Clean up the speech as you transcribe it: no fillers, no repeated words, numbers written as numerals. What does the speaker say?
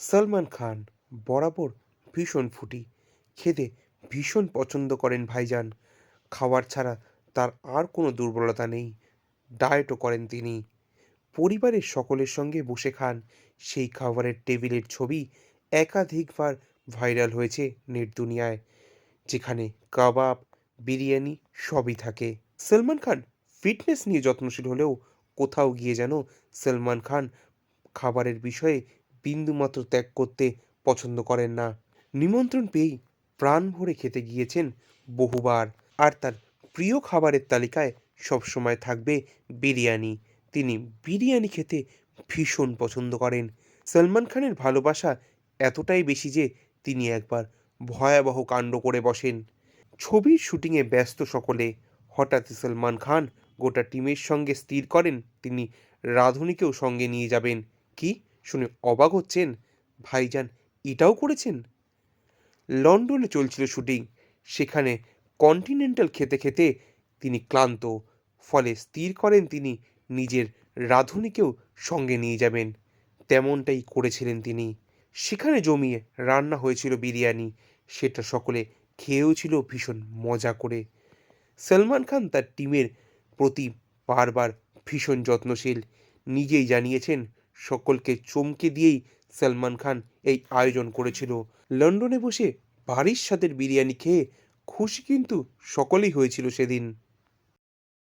সলমান খান বরাবর ভীষণ ফুডি। খেতে ভীষণ পছন্দ করেন ভাইজান। খাবার ছাড়া তার আর কোনো দুর্বলতা নেই। ডায়েটও করেন তিনি। পরিবারের সকলের সঙ্গে বসে খান সেই খাবারের টেবিলের ছবি একাধিকবার ভাইরাল হয়েছে নেট দুনিয়ায়, যেখানে কাবাব, বিরিয়ানি সবই থাকে। সলমান খান ফিটনেস নিয়ে যত্নশীল হলেও কোথাও গিয়ে যেন সলমান খান খাবারের বিষয়ে বিন্দুমাত্র ত্যাগ করতে পছন্দ করেন না। নিমন্ত্রণ পেয়েই প্রাণ ভরে খেতে গিয়েছেন বহুবার। আর তার প্রিয় খাবারের তালিকায় সবসময় থাকবে বিরিয়ানি। তিনি বিরিয়ানি খেতে ভীষণ পছন্দ করেন। সলমান খানের ভালোবাসা এতটাই বেশি যে তিনি একবার ভয়াবহ কাণ্ড করে বসেন। ছবির শুটিংয়ে ব্যস্ত সকলে, হঠাৎই সলমান খান গোটা টিমের সঙ্গে স্থির করেন তিনি রাঁধুনিকেও সঙ্গে নিয়ে যাবেন। কি শুনে অবাক হচ্ছেন? ভাইজান এটাও করেছেন? লন্ডনে চলছিল শুটিং। সেখানে কন্টিনেন্টাল খেতে খেতে তিনি ক্লান্ত। ফলে স্থির করেন তিনি নিজের রাঁধুনিকেও সঙ্গে নিয়ে যাবেন। তেমনটাই করেছিলেন তিনি। সেখানে জমিয়ে রান্না হয়েছিল বিরিয়ানি। সেটা সকলে খেয়েও ছিল ভীষণ মজা করে। সলমান খান তার টিমের প্রতি বারবার ভীষণ যত্নশীল। নিজেই জানিয়েছেন সকলকে চমকে দিয়েই সলমান খান এই আয়োজন করেছিল। লন্ডনে বসে বাড়ির স্বাদের বিরিয়ানি খেয়ে খুশি কিন্তু সকলেই হয়েছিল সেদিন।